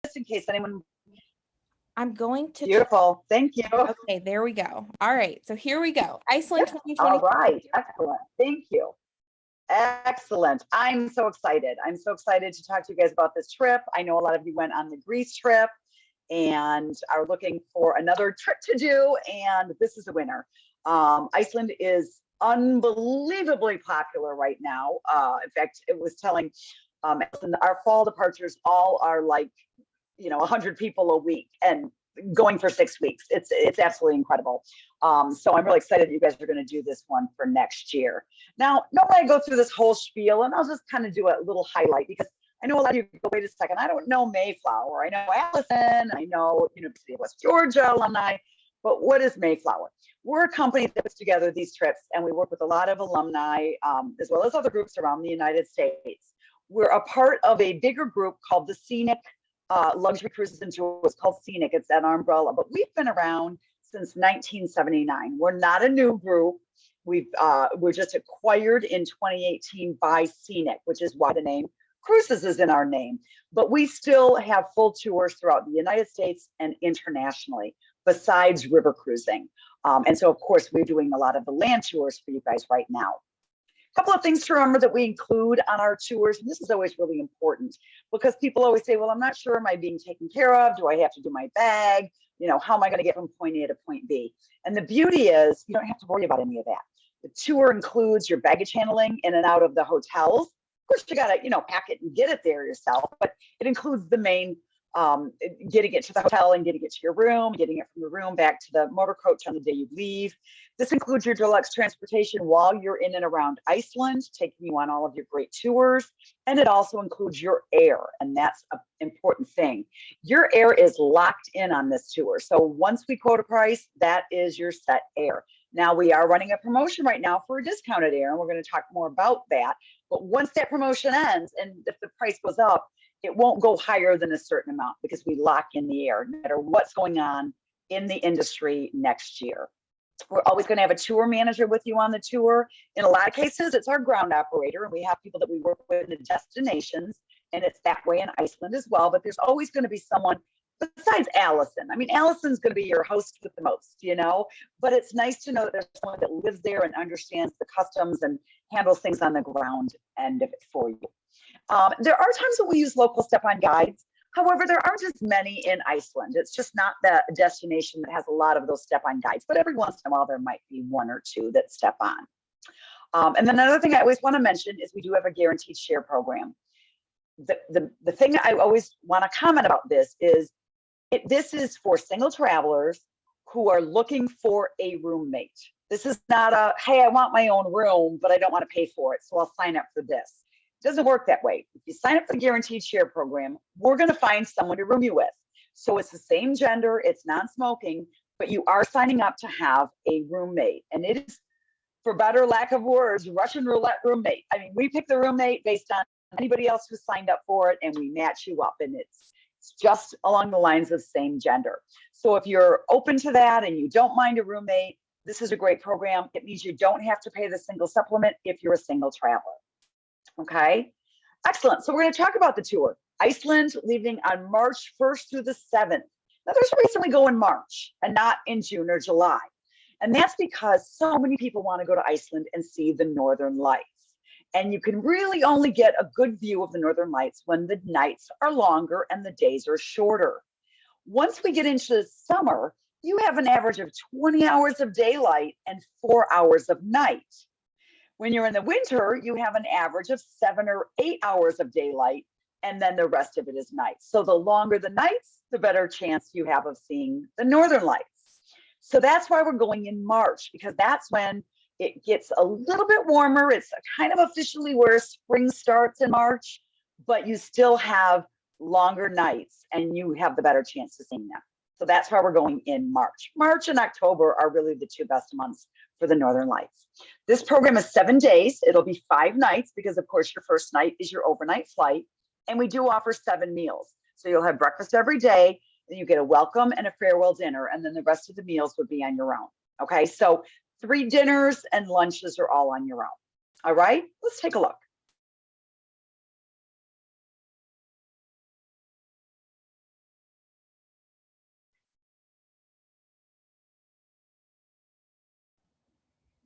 just in case anyone. I'm going to. Beautiful. Thank you. Okay, there we go. All right, so here we go. Iceland 2020. All right. Excellent. Thank you. Excellent. I'm so excited. I'm so excited to talk to you guys about this trip. I know a lot of you went on the Greece trip and are looking for another trip to do, and this is a winner. Iceland is unbelievably popular right now. In fact, it was telling our fall departures all are like, 100 people a week and going for 6 weeks. It's absolutely incredible. So I'm really excited that you guys are going to do this one for next year. Now, normally I go through this whole spiel and I'll just kind of do a little highlight because I know a lot of you go, wait a second, I don't know Mayflower. I know Allison, I know University of West Georgia alumni, but what is Mayflower? We're a company that puts together these trips and we work with a lot of alumni as well as other groups around the United States. We're a part of a bigger group called the Scenic Luxury Cruises and Tours. It's called Scenic, it's that umbrella, but we've been around since 1979. We're not a new group. We're just acquired in 2018 by Scenic, which is why the name Cruises is in our name. But we still have full tours throughout the United States and internationally, besides river cruising. And so, of course, we're doing a lot of the land tours for you guys right now. A couple of things to remember that we include on our tours, and this is always really important because people always say, well, I'm not sure, am I being taken care of? Do I have to do my bag? How am I going to get from point A to point B? And the beauty is you don't have to worry about any of that. The tour includes your baggage handling in and out of the hotels. Of course, you got to, pack it and get it there yourself, but it includes the main getting it to the hotel and getting it to your room, getting it from the room back to the motor coach on the day you leave. This includes your deluxe transportation while you're in and around Iceland, taking you on all of your great tours. And it also includes your air, and that's an important thing. Your air is locked in on this tour. So once we quote a price, that is your set air. Now we are running a promotion right now for a discounted air, and we're going to talk more about that. But once that promotion ends, and if the price goes up, it won't go higher than a certain amount because we lock in the air, no matter what's going on in the industry next year. We're always going to have a tour manager with you on the tour. In a lot of cases, it's our ground operator, and we have people that we work with in the destinations, and it's that way in Iceland as well. But there's always going to be someone besides Allison. I mean, Allison's going to be your host with the most, but it's nice to know that there's someone that lives there and understands the customs and handles things on the ground end of it for you. There are times that we use local step-on guides. However, there aren't as many in Iceland. It's just not the destination that has a lot of those step-on guides, but every once in a while there might be one or two that step on. And then another thing I always want to mention is we do have a guaranteed share program. The thing I always want to comment about this is this is for single travelers who are looking for a roommate. This is not a, hey, I want my own room, but I don't want to pay for it, so I'll sign up for this. It doesn't work that way. If you sign up for the guaranteed share program, we're going to find someone to room you with. So it's the same gender, it's non-smoking, but you are signing up to have a roommate. And it is, for better lack of words, Russian roulette roommate. I mean, we pick the roommate based on anybody else who signed up for it, and we match you up. And it's just along the lines of same gender. So if you're open to that and you don't mind a roommate, this is a great program. It means you don't have to pay the single supplement if you're a single traveler. Okay, excellent. So we're going to talk about the tour. Iceland leaving on March 1st through the 7th. Now there's a reason we go in March and not in June or July. And that's because so many people want to go to Iceland and see the Northern Lights. And you can really only get a good view of the Northern Lights when the nights are longer and the days are shorter. Once we get into the summer, you have an average of 20 hours of daylight and 4 hours of night. When you're in the winter, you have an average of 7 or 8 hours of daylight, and then the rest of it is night. So the longer the nights, the better chance you have of seeing the Northern Lights. So that's why we're going in March, because that's when it gets a little bit warmer. It's kind of officially where spring starts in March, but you still have longer nights and you have the better chance of seeing them. So that's why we're going in March. March and October are really the two best months for the Northern Lights. This program is 7 days. It'll be 5 nights because, of course, your first night is your overnight flight. And we do offer 7 meals. So you'll have breakfast every day. Then you get a welcome and a farewell dinner. And then the rest of the meals would be on your own. Okay, so 3 dinners and lunches are all on your own. All right, let's take a look.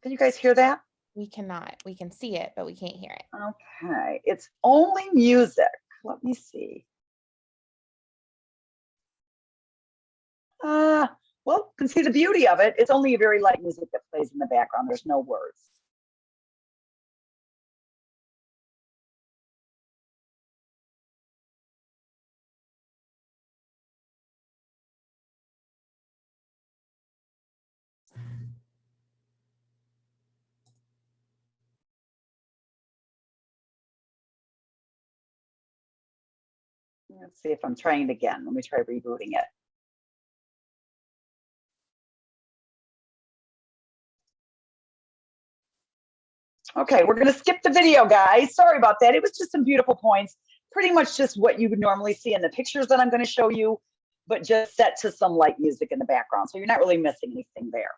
Can you guys hear that? We cannot. We can see it, but we can't hear it. Okay, it's only music. Let me see. Well, you can see the beauty of it. It's only a very light music that plays in the background. There's no words. Let's see if I'm trying it again. Let me try rebooting it. Okay, we're going to skip the video, guys. Sorry about that. It was just some beautiful points. Pretty much just what you would normally see in the pictures that I'm going to show you, but just set to some light music in the background. So you're not really missing anything there.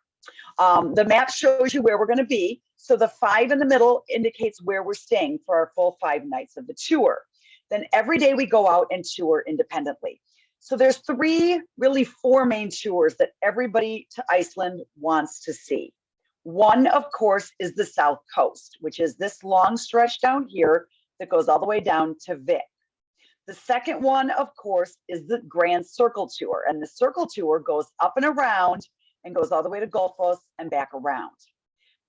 The map shows you where we're going to be. So the 5 in the middle indicates where we're staying for our full 5 nights of the tour. Then every day we go out and tour independently. So there's 4 main tours that everybody to Iceland wants to see. One, of course, is the South Coast, which is this long stretch down here that goes all the way down to Vik. The second one, of course, is the Grand Circle Tour. And the Circle Tour goes up and around and goes all the way to Golfos and back around.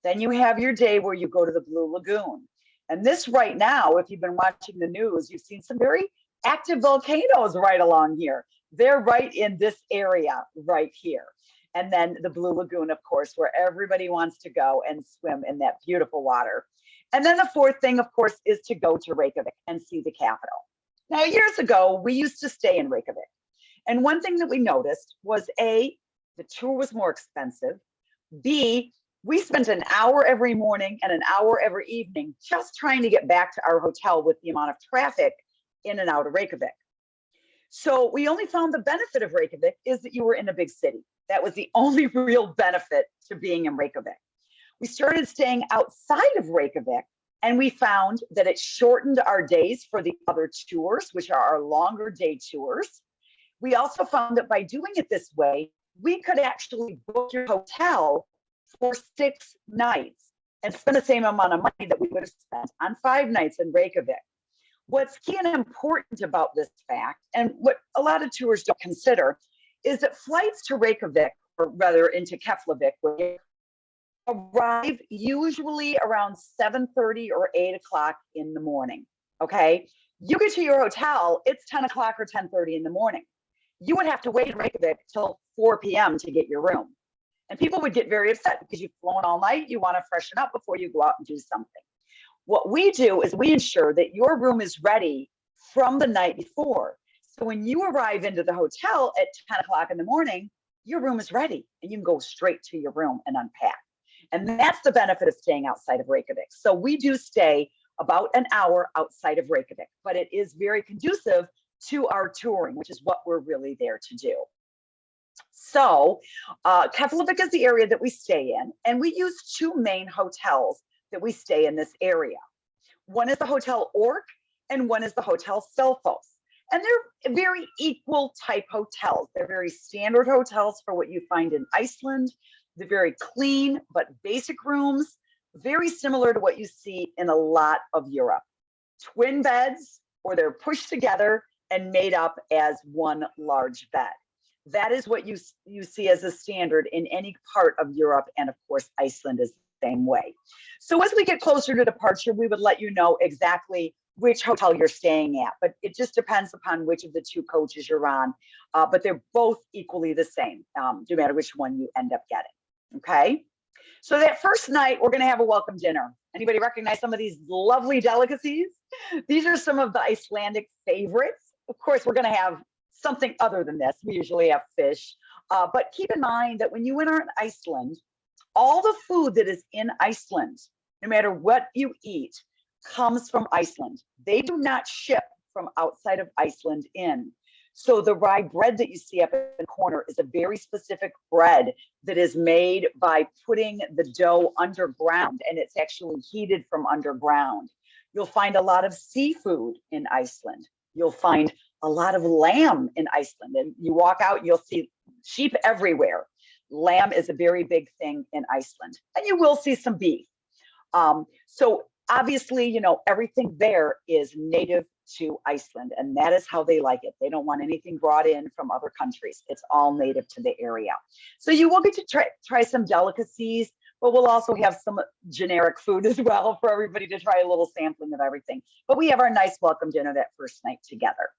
Then you have your day where you go to the Blue Lagoon. And this right now, if you've been watching the news, you've seen some very active volcanoes right along here. They're right in this area right here. And then the Blue Lagoon, of course, where everybody wants to go and swim in that beautiful water. And then the fourth thing, of course, is to go to Reykjavik and see the capital. Now, years ago, we used to stay in Reykjavik. And one thing that we noticed was A, the tour was more expensive. B, we spent an hour every morning and an hour every evening just trying to get back to our hotel with the amount of traffic in and out of Reykjavik. So we only found the benefit of Reykjavik is that you were in a big city. That was the only real benefit to being in Reykjavik. We started staying outside of Reykjavik, and we found that it shortened our days for the other tours, which are our longer day tours. We also found that by doing it this way, we could actually book your hotel for 6 nights and spend the same amount of money that we would have spent on 5 nights in Reykjavik. What's key and important about this fact, and what a lot of tours don't consider, is that flights to Reykjavik, or rather into Keflavik, arrive usually around 7:30 or 8 o'clock in the morning, okay? You get to your hotel, it's 10 o'clock or 10:30 in the morning. You would have to wait in Reykjavik till 4 p.m. to get your room. And people would get very upset because you've flown all night, you want to freshen up before you go out and do something. What we do is we ensure that your room is ready from the night before. So when you arrive into the hotel at 10 o'clock in the morning, your room is ready and you can go straight to your room and unpack. And that's the benefit of staying outside of Reykjavik. So we do stay about an hour outside of Reykjavik, but it is very conducive to our touring, which is what we're really there to do. So Keflavik is the area that we stay in, and we use 2 main hotels that we stay in this area. One is the Hotel Ork, and one is the Hotel Selfoss. And they're very equal type hotels. They're very standard hotels for what you find in Iceland. They're very clean, but basic rooms, very similar to what you see in a lot of Europe. Twin beds, or they're pushed together and made up as one large bed. That is what you see as a standard in any part of Europe, and of course, Iceland is the same way. So as we get closer to departure, we would let you know exactly which hotel you're staying at, but it just depends upon which of the 2 coaches you're on, but they're both equally the same, no matter which one you end up getting, okay? So that first night, we're gonna have a welcome dinner. Anybody recognize some of these lovely delicacies? These are some of the Icelandic favorites. Of course, we're gonna have something other than this. We usually have fish, but keep in mind that when you enter in Iceland, all the food that is in Iceland, no matter what you eat, comes from Iceland. They do not ship from outside of Iceland in. So the rye bread that you see up in the corner is a very specific bread that is made by putting the dough underground, and it's actually heated from underground. You'll find a lot of seafood in Iceland. You'll find a lot of lamb in Iceland, and you walk out, you'll see sheep everywhere. Lamb is a very big thing in Iceland, and you will see some beef. So obviously, you know, everything there is native to Iceland, and that is how they like it. They don't want anything brought in from other countries. It's all native to the area. So you will get to try some delicacies, but we'll also have some generic food as well for everybody to try a little sampling of everything. But we have our nice welcome dinner that first night together.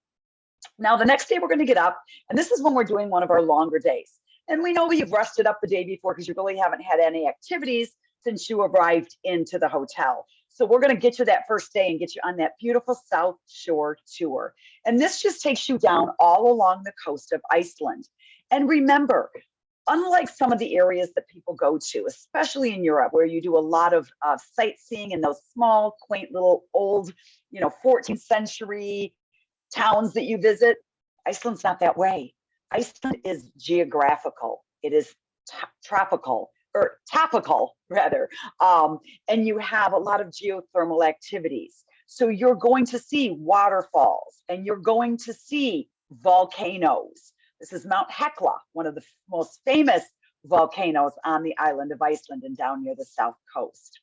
Now, the next day we're going to get up, and this is when we're doing one of our longer days. And we know you've rested up the day before because you really haven't had any activities since you arrived into the hotel. So we're going to get you that first day and get you on that beautiful South Shore tour. And this just takes you down all along the coast of Iceland. And remember, unlike some of the areas that people go to, especially in Europe, where you do a lot of sightseeing in those small, quaint little old, 14th century towns that you visit, Iceland's not that way. Iceland is geographical. It is tropical, or topical rather. And you have a lot of geothermal activities. So you're going to see waterfalls and you're going to see volcanoes. This is Mount Hekla, one of the most famous volcanoes on the island of Iceland and down near the south coast.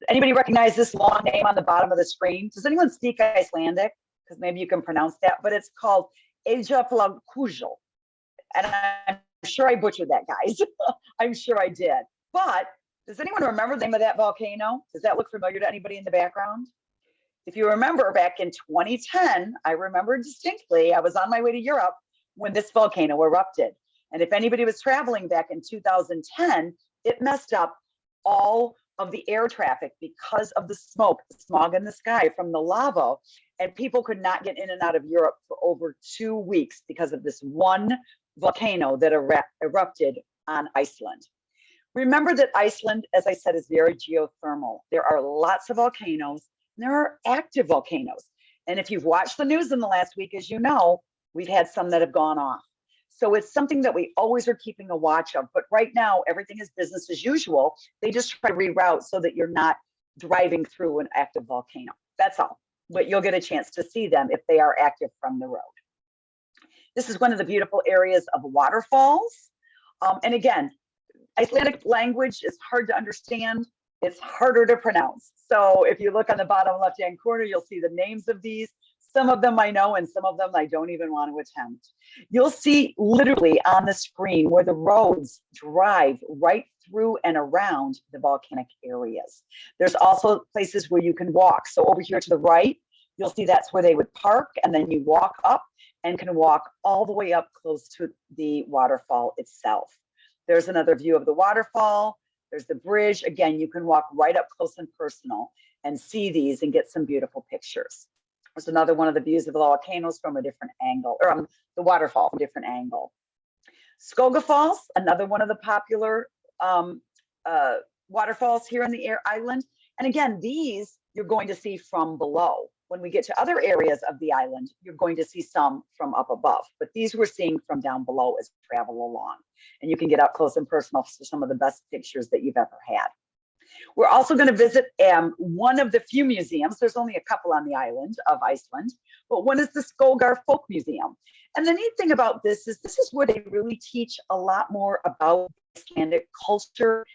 Anybody recognize this long name on the bottom of the screen? Does anyone speak Icelandic? Because maybe you can pronounce that, but it's called Eyjafjallajökull. And I'm sure I butchered that, guys. I'm sure I did. But does anyone remember the name of that volcano? Does that look familiar to anybody in the background? If you remember back in 2010, I remember distinctly, I was on my way to Europe when this volcano erupted. And if anybody was traveling back in 2010, it messed up all of the air traffic because of the smoke, the smog in the sky from the lava. And people could not get in and out of Europe for over 2 weeks because of this one volcano that erupted on Iceland. Remember that Iceland, as I said, is very geothermal. There are lots of volcanoes, and there are active volcanoes. And if you've watched the news in the last week, as you know, we've had some that have gone off. So it's something that we always are keeping a watch of. But right now, everything is business as usual. They just try to reroute so that you're not driving through an active volcano. That's all. But you'll get a chance to see them if they are active from the road. This is one of the beautiful areas of waterfalls. And again, Icelandic language is hard to understand. It's harder to pronounce. So if you look on the bottom left-hand corner, you'll see the names of these. Some of them I know, and some of them I don't even want to attempt. You'll see literally on the screen where the roads drive right through and around the volcanic areas. There's also places where you can walk. So over here to the right, you'll see that's where they would park, and then you walk up and can walk all the way up close to the waterfall itself. There's another view of the waterfall. There's the bridge. Again, you can walk right up close and personal and see these and get some beautiful pictures. There's another one of the views of the volcanoes from a different angle, or the waterfall from a different angle. Skogafalls, another one of the popular waterfalls here on the island. And again, these you're going to see from below. When we get to other areas of the island, you're going to see some from up above, but these we're seeing from down below as we travel along. And you can get up close and personal for some of the best pictures that you've ever had. We're also going to visit one of the few museums. There's only a couple on the island of Iceland, but one is the Skogar Folk Museum. And the neat thing about this is where they really teach a lot more about Icelandic culture,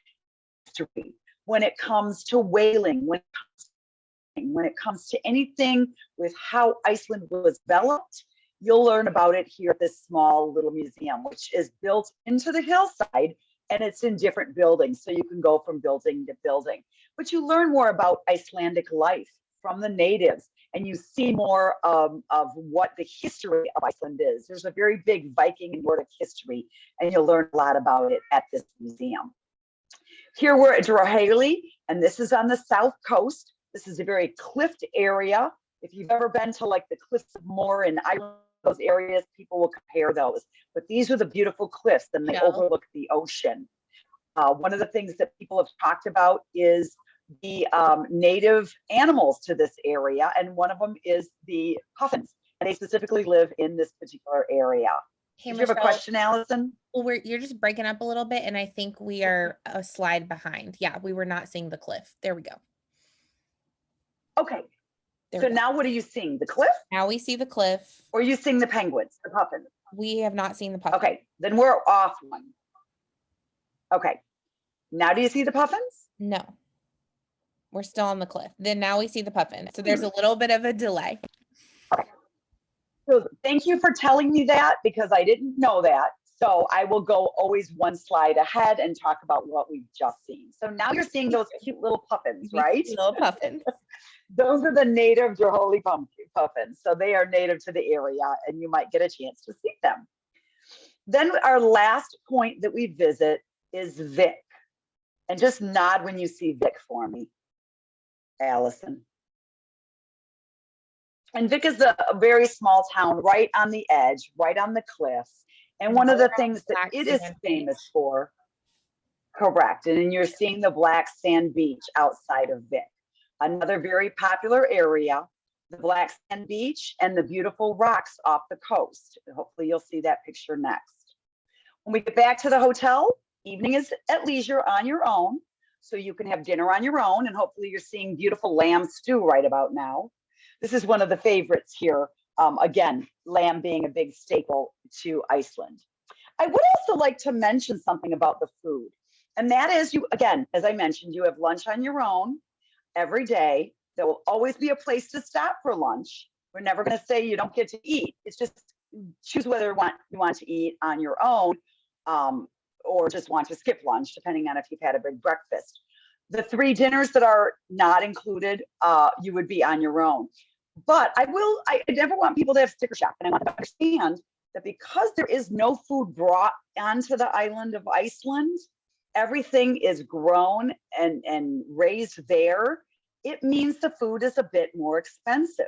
history, when it comes to whaling, when it comes to anything with how Iceland was developed. You'll learn about it here at this small little museum, which is built into the hillside, and it's in different buildings. So you can go from building to building, but you learn more about Icelandic life from the natives, and you see more of what the history of Iceland is. There's a very big Viking and Nordic history, and you'll learn a lot about it at this museum. Here we're at Drahali, and this is on the south coast. This is a very cliffed area. If you've ever been to like the Cliffs of Moher in Ireland, those areas, people will compare those. But these are the beautiful cliffs, and they overlook the ocean. One of the things that people have talked about is the native animals to this area, and one of them is the puffins. And they specifically live in this particular area. Hey, Did you have a question, Allison? Well, you're just breaking up a little bit, and I think we are a slide behind. Yeah, we were not seeing the cliff. There we go. Okay. So now what are you seeing? The cliff? Now we see the cliff. Or are you seeing the penguins, the puffins? We have not seen the puffins. Okay, then we're off one. Okay. Now do you see the puffins? No, we're still on the cliff. Then now we see the puffin. So there's a little bit of a delay. Okay. So thank you for telling me that, because I didn't know that. So I will go always one slide ahead and talk about what we've just seen. So now you're seeing those cute little puffins, right? Little puffins. Those are the native Draholi puffins. So they are native to the area, and you might get a chance to see them. Then our last point that we visit is Vic. And just nod when you see Vic for me, Allison. And Vic is a very small town right on the edge, right on the cliffs. And one of the things that it is famous for, correct, and then you're seeing the black sand beach outside of Vic. Another very popular area, the black sand beach and the beautiful rocks off the coast. Hopefully you'll see that picture next. When we get back to the hotel, evening is at leisure on your own. So you can have dinner on your own, and hopefully you're seeing beautiful lamb stew right about now. This is one of the favorites here. Again, lamb being a big staple to Iceland. I would also like to mention something about the food. And that is, you, again, as I mentioned, you have lunch on your own every day. There will always be a place to stop for lunch. We're never going to say you don't get to eat. It's just choose whether you want to eat on your own or just want to skip lunch, depending on if you've had a big breakfast. The 3 dinners that are not included, you would be on your own. But I never want people to have sticker shock, and I want to understand that because there is no food brought onto the island of Iceland, everything is grown and raised there. It means the food is a bit more expensive.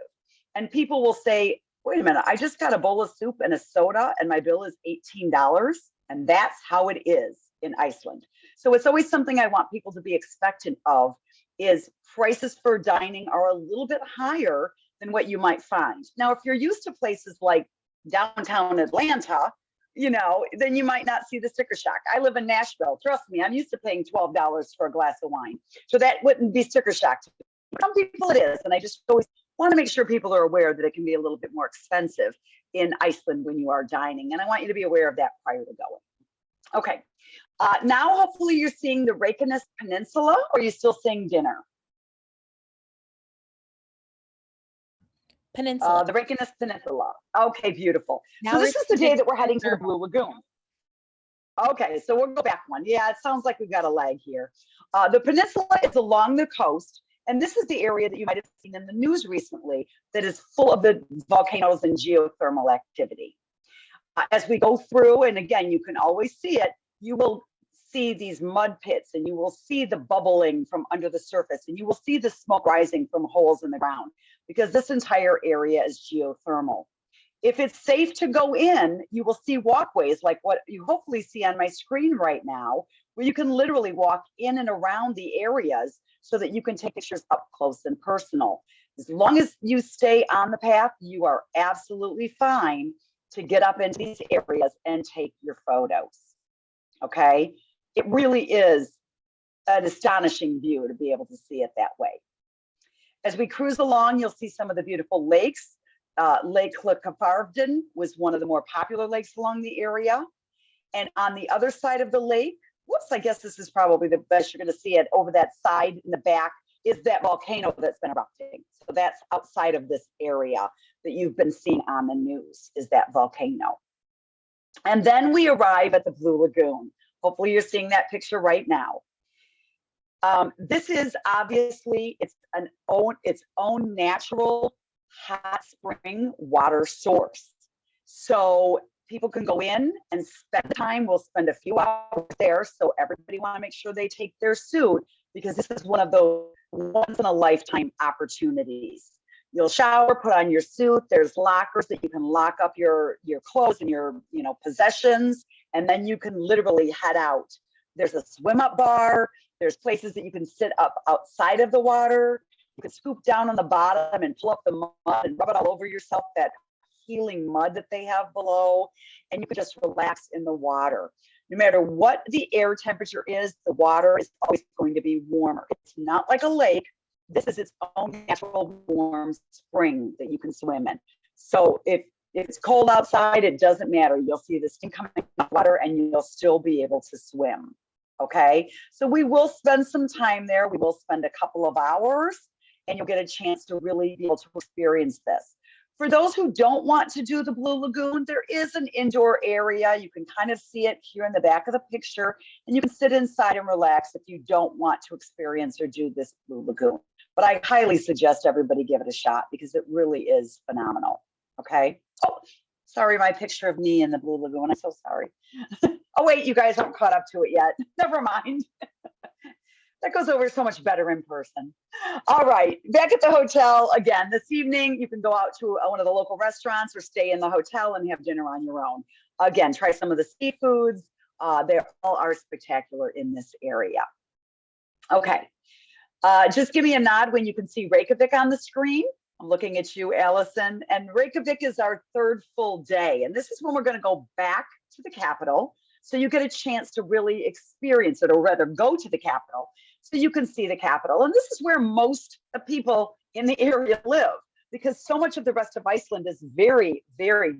And people will say, wait a minute, I just got a bowl of soup and a soda and my bill is $18. And that's how it is in Iceland. So it's always something I want people to be expectant of, is prices for dining are a little bit higher than what you might find. Now, if you're used to places like downtown Atlanta, you know, then you might not see the sticker shock. I live in Nashville. Trust me, I'm used to paying $12 for a glass of wine. So that wouldn't be sticker shock to me. Some people it is. And I just always want to make sure people are aware that it can be a little bit more expensive in Iceland when you are dining. And I want you to be aware of that prior to going. Okay. Now, hopefully you're seeing the Reykjanes Peninsula, or are you still seeing dinner? Peninsula. The Reykjanes Peninsula. Okay, beautiful. Now so this is the day that we're heading to the Blue Lagoon. Okay, so we'll go back one. Yeah, it sounds like we've got a lag here. The peninsula is along the coast, and this is the area that you might have seen in the news recently that is full of the volcanoes and geothermal activity. As we go through, and again, you can always see it, you will see these mud pits, and you will see the bubbling from under the surface, and you will see the smoke rising from holes in the ground, because this entire area is geothermal. If it's safe to go in, you will see walkways like what you hopefully see on my screen right now, where you can literally walk in and around the areas so that you can take pictures up close and personal. As long as you stay on the path, you are absolutely fine to get up into these areas and take your photos. Okay? It really is an astonishing view to be able to see it that way. As we cruise along, you'll see some of the beautiful lakes. Lake Hlaukarfjörðin was one of the more popular lakes along the area. And on the other side of the lake, whoops, I guess this is probably the best you're going to see it over that side in the back, is that volcano that's been erupting. So that's outside of this area that you've been seeing on the news, is that volcano. And then we arrive at the Blue Lagoon. Hopefully you're seeing that picture right now. This is obviously its own natural hot spring water source. So people can go in and spend time. We'll spend a few hours there. So everybody want to make sure they take their suit, because this is one of those once in a lifetime opportunities. You'll shower, put on your suit. There's lockers that you can lock up your clothes and your possessions, and then you can literally head out. There's a swim up bar. There's places that you can sit up outside of the water. You can scoop down on the bottom and pull up the mud and rub it all over yourself, that healing mud that they have below, and you can just relax in the water. No matter what the air temperature is, the water is always going to be warmer. It's not like a lake. This is its own natural warm spring that you can swim in. So if it's cold outside, it doesn't matter. You'll see the steam coming out of the water and you'll still be able to swim. Okay, so we will spend some time there. We will spend a couple of hours, and you'll get a chance to really be able to experience this. For those who don't want to do the Blue Lagoon, there is an indoor area. You can kind of see it here in the back of the picture, and you can sit inside and relax if you don't want to experience or do this Blue Lagoon. But I highly suggest everybody give it a shot because it really is phenomenal. Okay. Oh, sorry, my picture of me in the Blue Lagoon. I'm so sorry. Oh, wait, you guys aren't caught up to it yet. Never mind. That goes over so much better in person. All right, back at the hotel again. This evening, you can go out to one of the local restaurants or stay in the hotel and have dinner on your own. Again, try some of the seafoods. They all are spectacular in this area. Okay, just give me a nod when you can see Reykjavik on the screen. I'm looking at you, Allison. And Reykjavik is our third full day. And this is when we're going to go back to the capital. So you get a chance to really experience it, or rather go to the capital so you can see the capital. And this is where most people in the area live, because so much of the rest of Iceland is very, very,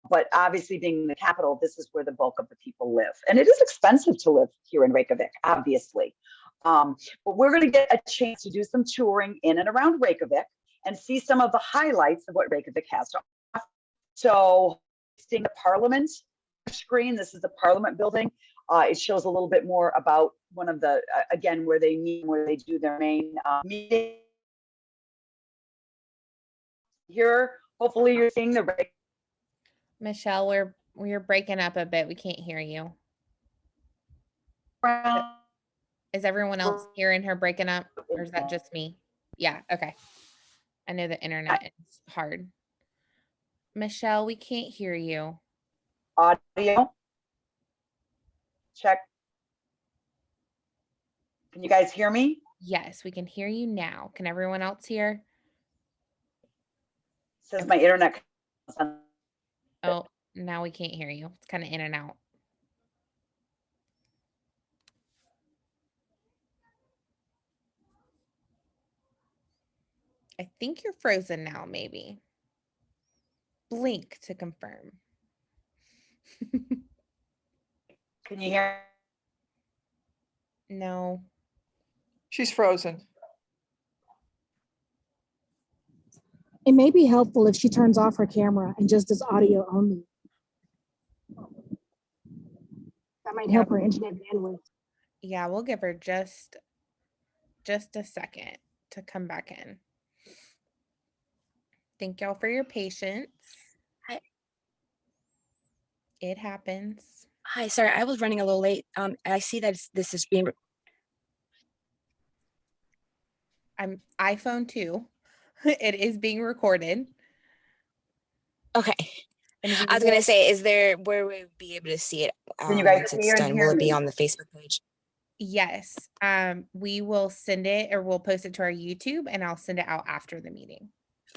but obviously being the capital, this is where the bulk of the people live. And it is expensive to live here in Reykjavik, obviously. But we're going to get a chance to do some touring in and around Reykjavik and see some of the highlights of what Reykjavik has to offer. So seeing the Parliament screen, this is the Parliament building. It shows a little bit more about one of the, again, where they meet, where they do their main meeting. Here, hopefully you're seeing the. Michelle, we're breaking up a bit. We can't hear you. Is everyone else hearing her breaking up, or is that just me? Yeah, okay. I know the internet is hard. Michelle, we can't hear you. Audio. Check. Can you guys hear me? Yes, we can hear you now. Can everyone else hear? It says my internet. Oh, now we can't hear you. It's kind of in and out. I think you're frozen now, maybe. Blink to confirm. Can you hear? No. She's frozen. It may be helpful if she turns off her camera and just does audio only. That might help her internet bandwidth. Yeah, we'll give her just a second to come back in. Thank y'all for your patience. Hi. It happens. Hi, sorry, I was running a little late. I see that this is being. I'm iPhone 2. It is being recorded. Okay. I was gonna say, is there where we'll be able to see it Can you guys once see it's and done? hear Will it be me? on the Facebook page? Yes. We will send it, or we'll post it to our YouTube, and I'll send it out after the meeting.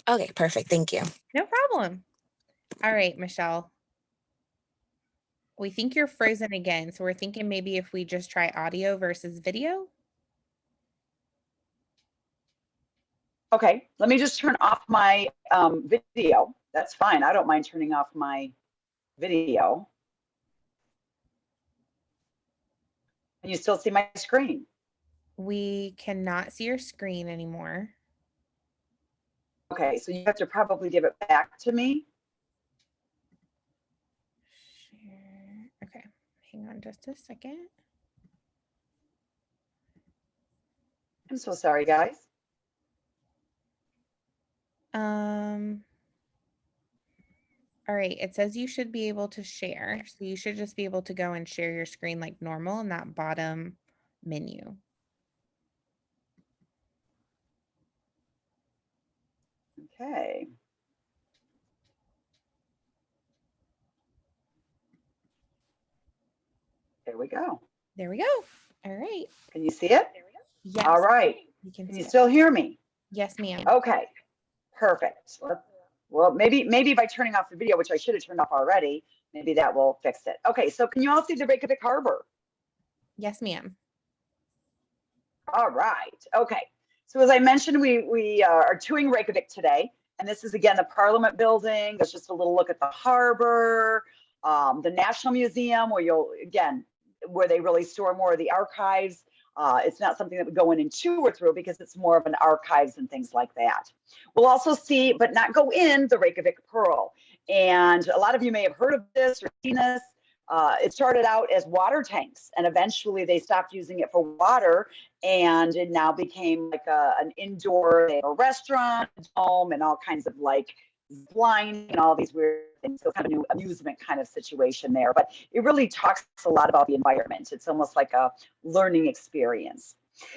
Okay, perfect. Thank you. No problem. All right, Michelle. We think you're frozen again, so we're thinking maybe if we just try audio versus video. Okay, let me just turn off my video. That's fine. I don't mind turning off my video. Can you still see my screen? We cannot see your screen anymore. Okay, so you have to probably give it back to me. Share. Okay, hang on just a second. I'm so sorry, guys. All right, it says you should be able to share. So you should just be able to go and share your screen like normal in that bottom menu. Okay. There we go. There we go. All right. Can you see it? Yes. All right. You can Can see you it. still hear me? Yes, ma'am. Okay, perfect. Well, maybe by turning off the video, which I should have turned off already, maybe that will fix it. Okay, so can you all see the Reykjavik Harbor? Yes, ma'am. All right. Okay. So as I mentioned, we are touring Reykjavik today, and this is again the Parliament building. There's just a little look at the harbor, the National Museum, where you'll again where they really store more of the archives. It's not something that would go in and tour through because it's more of an archives and things like that. We'll also see, but not go in, the Reykjavik Pearl. And a lot of you may have heard of this or seen this. It started out as water tanks, and eventually they stopped using it for water, and it now became like an indoor, they have a restaurant, home, and all kinds of like flying and all these weird things. So kind of new amusement kind of situation there. But it really talks a lot about the environment. It's almost like a learning experience.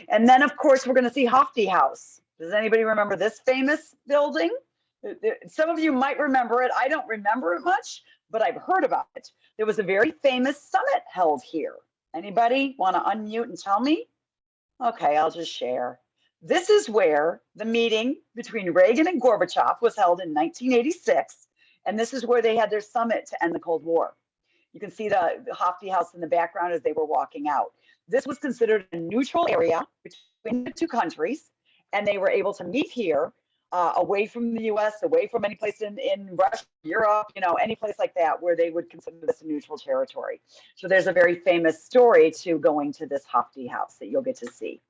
And then, of course, we're going to see Hofty House. Does anybody remember this famous building? Some of you might remember it. I don't remember it much, but I've heard about it. There was a very famous summit held here. Anybody want to unmute and tell me? Okay, I'll just share. This is where the meeting between Reagan and Gorbachev was held in 1986. And this is where they had their summit to end the Cold War. You can see the Hofty House in the background as they were walking out. This was considered a neutral area between the two countries. And they were able to meet here, away from the US, away from any place in Russia, Europe, any place like that where they would consider this a neutral territory. So there's a very famous story to going to this Hofty House that you'll get to see.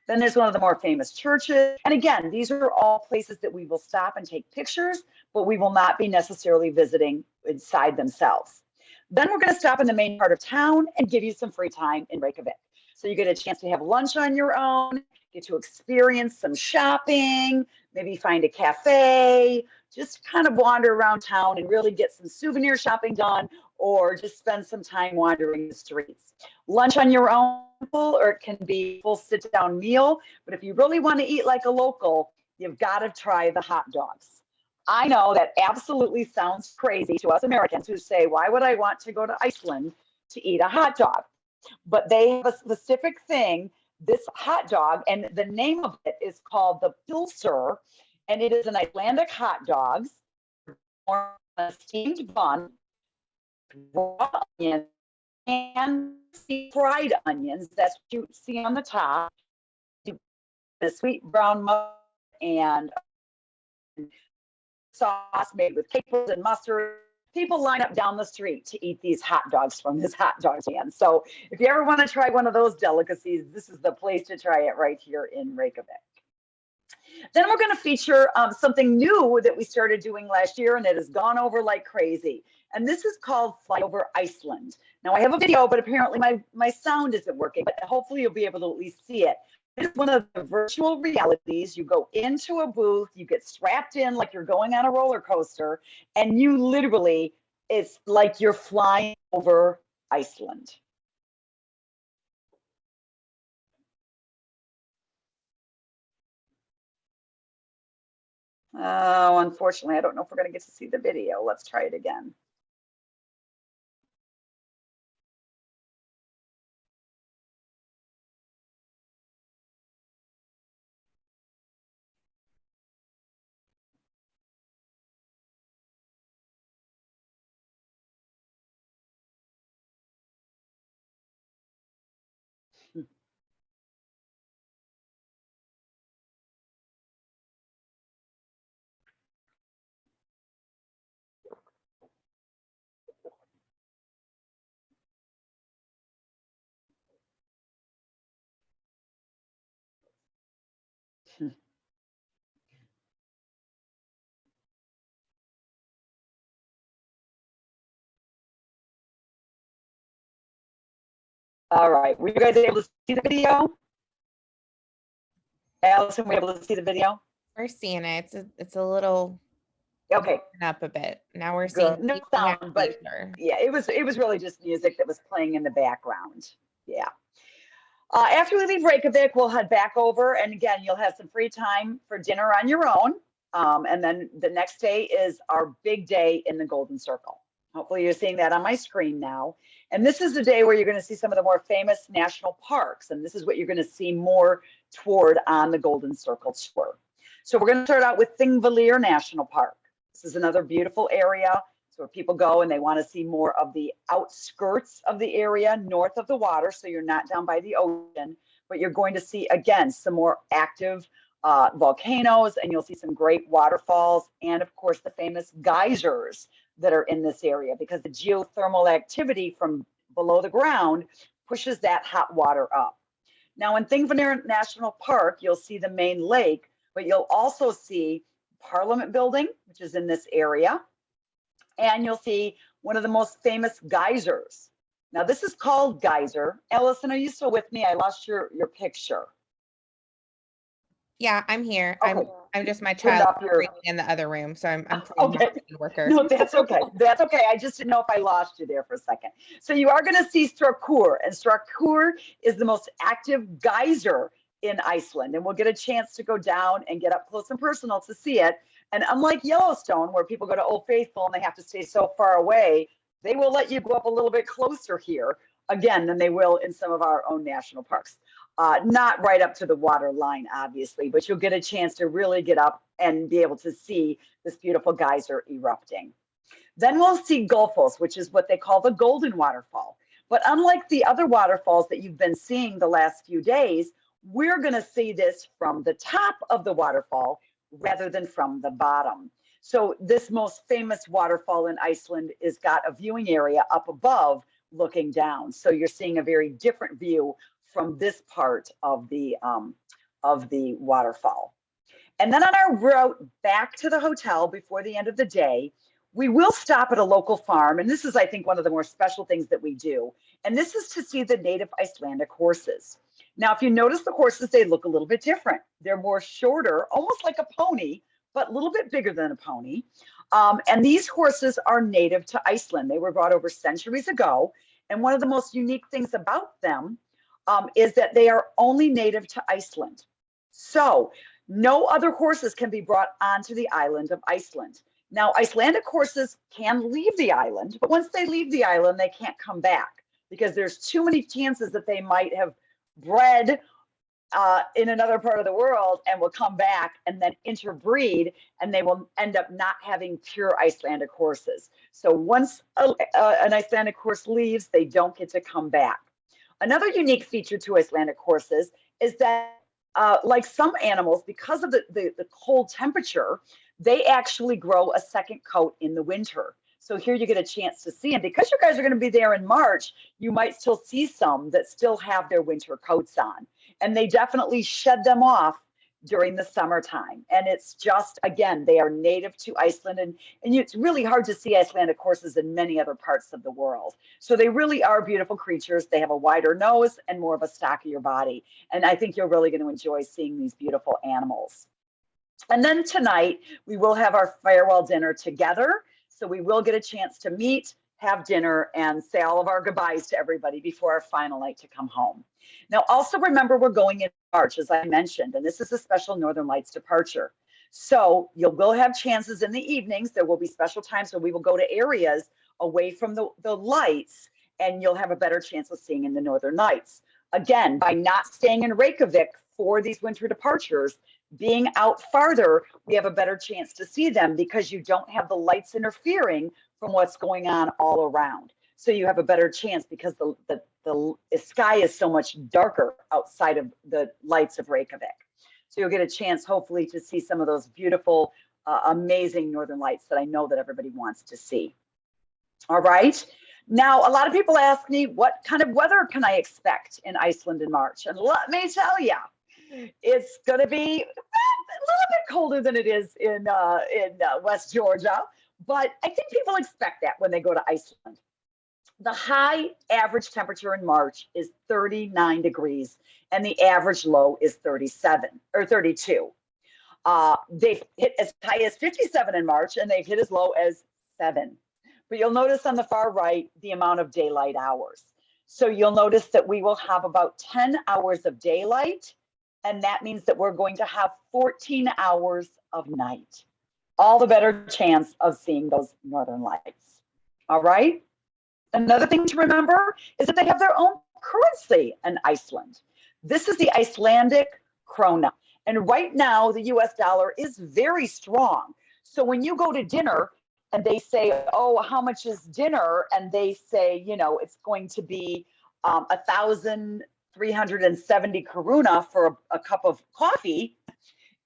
Then there's one of the more famous churches. And again, these are all places that we will stop and take pictures, but we will not be necessarily visiting inside themselves. Then we're going to stop in the main part of town and give you some free time in Reykjavik. So you get a chance to have lunch on your own, get to experience some shopping, maybe find a cafe, just kind of wander around town and really get some souvenir shopping done, or just spend some time wandering the streets. Lunch on your own, or it can be a full sit-down meal. But if you really want to eat like a local, you've got to try the hot dogs. I know that absolutely sounds crazy to us Americans who say, why would I want to go to Iceland to eat a hot dog? But they have a specific thing, this hot dog, and the name of it is called the Pilser, and it is an Icelandic hot dogs, or a steamed bun, raw onions, and fried onions. That's what you see on the top. The sweet brown mustard and sauce made with capers and mustard. People line up down the street to eat these hot dogs from this hot dog stand. So if you ever want to try one of those delicacies, this is the place to try it right here in Reykjavik. Then we're going to feature something new that we started doing last year, and it has gone over like crazy. And this is called Fly Over Iceland. Now I have a video, but apparently my sound isn't working, but hopefully you'll be able to at least see it. It's one of the virtual realities. You go into a booth, you get strapped in like you're going on a roller coaster, and you literally, it's like you're flying over Iceland. Oh, unfortunately, I don't know if we're going to get to see the video. Let's try it again. All right, were you guys able to see the video? Allison, were you able to see the video? We're seeing it. It's a little Okay, up a bit. Now we're seeing good. No people have sound, but fever. yeah, it was really just music that was playing in the background. Yeah. After we leave Reykjavik, we'll head back over, and again, you'll have some free time for dinner on your own. And then the next day is our big day in the Golden Circle. Hopefully you're seeing that on my screen now. And this is the day where you're going to see some of the more famous national parks. And this is what you're going to see more toward on the Golden Circle tour. So we're going to start out with Thingvellir National Park. This is another beautiful area. So where people go and they want to see more of the outskirts of the area north of the water. So you're not down by the ocean, but you're going to see, again, some more active volcanoes, and you'll see some great waterfalls, and of course the famous geysers that are in this area, because the geothermal activity from below the ground pushes that hot water up. Now in Thingvellir National Park, you'll see the main lake, but you'll also see Parliament Building, which is in this area. And you'll see one of the most famous geysers. Now this is called geyser. Allison, are you still with me? I lost your picture. Yeah, I'm here. Okay. I'm just my Turn child off your- screaming in the other room, so I'm playing Okay. worker. No, that's okay. That's okay. I just didn't know if I lost you there for a second. So you are going to see Strákur, and Strákur is the most active geyser in Iceland. And we'll get a chance to go down and get up close and personal to see it. And unlike Yellowstone, where people go to Old Faithful and they have to stay so far away, they will let you go up a little bit closer here again than they will in some of our own national parks. Not right up to the water line, obviously, but you'll get a chance to really get up and be able to see this beautiful geyser erupting. Then we'll see Gullfoss, which is what they call the golden waterfall. But unlike the other waterfalls that you've been seeing the last few days, we're going to see this from the top of the waterfall rather than from the bottom. So this most famous waterfall in Iceland is got a viewing area up above looking down. So you're seeing a very different view from this part of the waterfall. And then on our route back to the hotel before the end of the day, we will stop at a local farm. And this is, I think, one of the more special things that we do. And this is to see the native Icelandic horses. Now, if you notice the horses, they look a little bit different. They're more shorter, almost like a pony, but a little bit bigger than a pony. And these horses are native to Iceland. They were brought over centuries ago. And one of the most unique things about them is that they are only native to Iceland. So no other horses can be brought onto the island of Iceland. Now, Icelandic horses can leave the island, but once they leave the island, they can't come back because there's too many chances that they might have bred in another part of the world and will come back and then interbreed, and they will end up not having pure Icelandic horses. So once an Icelandic horse leaves, they don't get to come back. Another unique feature to Icelandic horses is that like some animals, because of the cold temperature, they actually grow a second coat in the winter. So here you get a chance to see them. Because you guys are going to be there in March, you might still see some that still have their winter coats on. And they definitely shed them off during the summertime. And it's just, again, they are native to Iceland. And it's really hard to see Icelandic horses in many other parts of the world. So they really are beautiful creatures. They have a wider nose and more of a stockier body. And I think you're really going to enjoy seeing these beautiful animals. And then tonight, we will have our farewell dinner together. So we will get a chance to meet, have dinner, and say all of our goodbyes to everybody before our final night to come home. Now, also remember, we're going in March, as I mentioned, and this is a special Northern Lights departure. So you will have chances in the evenings. There will be special times where we will go to areas away from the lights, and you'll have a better chance of seeing in the Northern Lights. Again, by not staying in Reykjavik for these winter departures, being out farther, we have a better chance to see them because you don't have the lights interfering from what's going on all around. So you have a better chance because the sky is so much darker outside of the lights of Reykjavik. So you'll get a chance, hopefully, to see some of those beautiful, amazing Northern Lights that I know that everybody wants to see. All right. Now, a lot of people ask me, what kind of weather can I expect in Iceland in March? And let me tell you, it's going to be a little bit colder than it is in West Georgia, but I think people expect that when they go to Iceland. The high average temperature in March is 39 degrees, and the average low is 37 or 32. They've hit as high as 57 in March, and they've hit as low as 7. But you'll notice on the far right the amount of daylight hours. So you'll notice that we will have about 10 hours of daylight, and that means that we're going to have 14 hours of night. All the better chance of seeing those Northern Lights. All right. Another thing to remember is that they have their own currency in Iceland. This is the Icelandic krona. And right now, the US dollar is very strong. So when you go to dinner and they say, oh, how much is dinner? And they say, you know, it's going to be 1,370 koruna for a cup of coffee.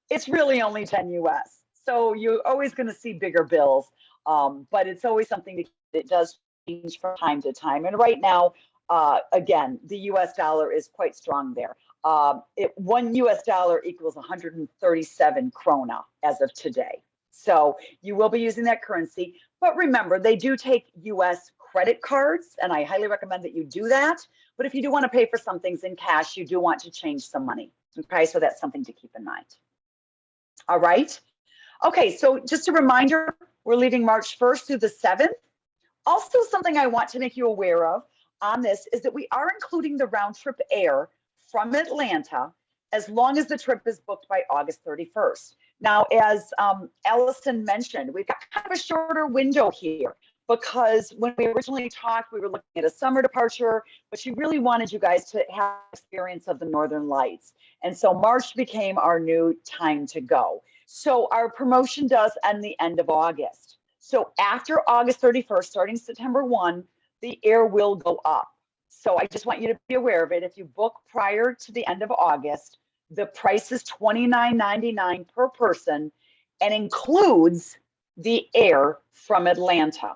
It's really only 10 US. So you're always going to see bigger bills, but it's always something that it does change from time to time. And right now, Again, the US dollar is quite strong there. One US dollar equals 137 krona as of today. So you will be using that currency. But remember, they do take US credit cards, and I highly recommend that you do that. But if you do want to pay for some things in cash, you do want to change some money. Okay, so that's something to keep in mind. All right. Okay, so just a reminder, we're leaving March 1st through the 7th. Also, something I want to make you aware of on this is that we are including the round trip air from Atlanta as long as the trip is booked by August 31st. Now, as Allison mentioned, we've got kind of a shorter window here because when we originally talked, we were looking at a summer departure, but she really wanted you guys to have experience of the Northern Lights. And so March became our new time to go. So our promotion does end the end of August. So after August 31st, starting September 1, the air will go up. So I just want you to be aware of it. If you book prior to the end of August, the price is $29.99 per person and includes the air from Atlanta.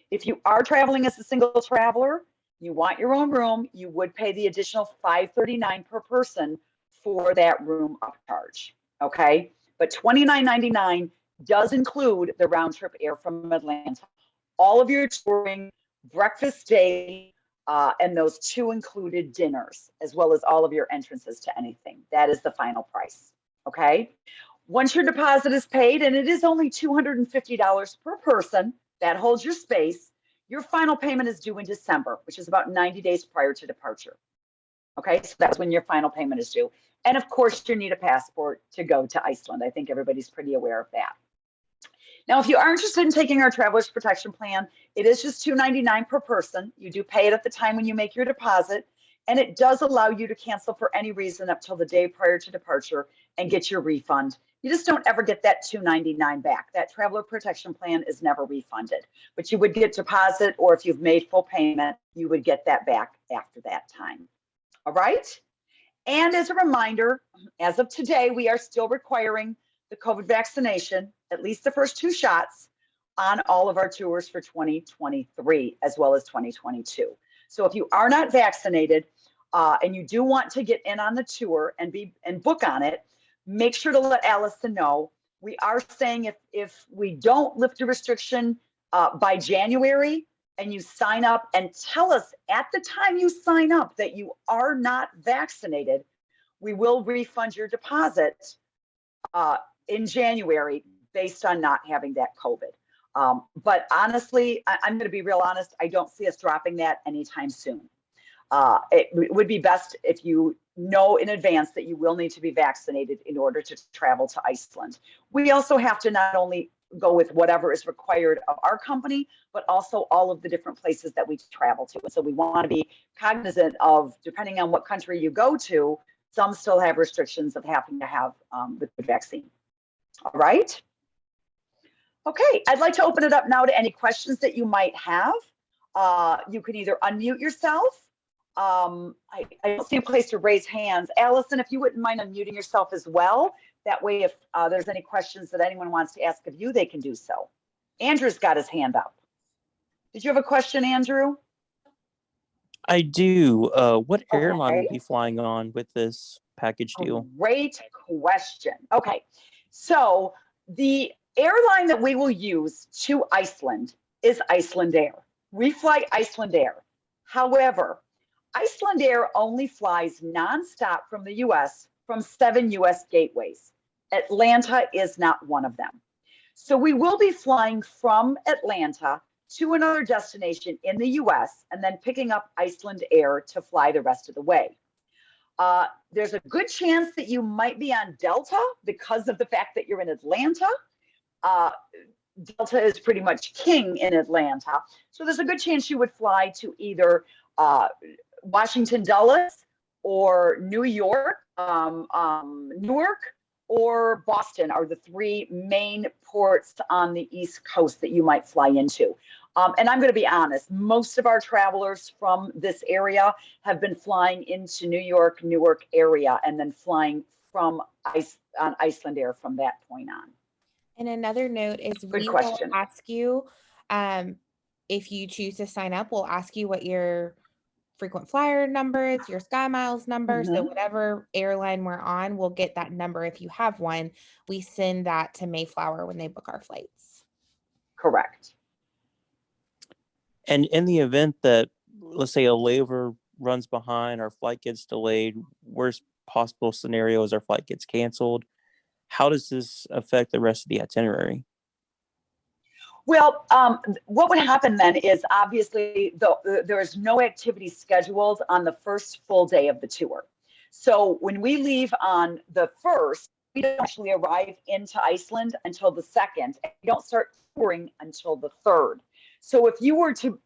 If you are traveling as a single traveler, you want your own room, you would pay the additional $539 per person for that room upcharge. Okay, but $29.99 does include the round trip air from Atlanta. All of your touring, breakfast day, and those 2 included dinners, as well as all of your entrances to anything. That is the final price, okay? Once your deposit is paid, and it is only $250 per person, that holds your space, your final payment is due in December, which is about 90 days prior to departure. Okay, so that's when your final payment is due. And of course, you need a passport to go to Iceland. I think everybody's pretty aware of that. Now, if you are interested in taking our Traveler's Protection Plan, it is just $299 per person. You do pay it at the time when you make your deposit, and it does allow you to cancel for any reason up till the day prior to departure and get your refund. You just don't ever get that $299 back. That Traveler Protection Plan is never refunded, but you would get deposit, or if you've made full payment, you would get that back after that time. All right? And as a reminder, as of today, we are still requiring the COVID vaccination, at least the first 2 shots, on all of our tours for 2023 as well as 2022. So if you are not vaccinated and you do want to get in on the tour and book on it, make sure to let Allison know. We are saying if we don't lift the restriction by January and you sign up and tell us at the time you sign up that you are not vaccinated, we will refund your deposit in January based on not having that COVID. But honestly, I'm going to be real honest, I don't see us dropping that anytime soon. It would be best if you know in advance that you will need to be vaccinated in order to travel to Iceland. We also have to not only go with whatever is required of our company, but also all of the different places that we travel to. So we want to be cognizant of, depending on what country you go to, some still have restrictions of having to have the vaccine. All right. Okay, I'd like to open it up now to any questions that you might have. You can either unmute yourself. I don't see a place to raise hands. Allison, if you wouldn't mind unmuting yourself as well. That way, if there's any questions that anyone wants to ask of you, they can do so. Andrew's got his hand up. Did you have a question, Andrew? I do. What airline will be flying on with this package deal? Great question. Okay, so the airline that we will use to Iceland is Iceland Air. We fly Iceland Air. However, Iceland Air only flies nonstop from the US from 7 US gateways. Atlanta is not one of them. So we will be flying from Atlanta to another destination in the US and then picking up Iceland Air to fly the rest of the way. There's a good chance that you might be on Delta because of the fact that you're in Atlanta. Delta is pretty much king in Atlanta. So there's a good chance you would fly to either Washington Dulles or New York, Newark, or Boston are the 3 main ports on the East Coast that you might fly into. And I'm going to be honest, most of our travelers from this area have been flying into New York, Newark area, and then flying from Iceland Air from that point on. And another note is we will ask you, if you choose to sign up, we'll ask you what your frequent flyer numbers, your Sky Miles number. So Mhm. whatever airline we're on, we'll get that number. If you have one, we send that to Mayflower when they book our flights. Correct. And in the event that, let's say, a layover runs behind, our flight gets delayed, worst possible scenario is our flight gets canceled. How does this affect the rest of the itinerary? Well, what would happen then is obviously there is no activity scheduled on the first full day of the tour. So when we leave on the first, we don't actually arrive into Iceland until the second, and we don't start touring until the third. So if you were to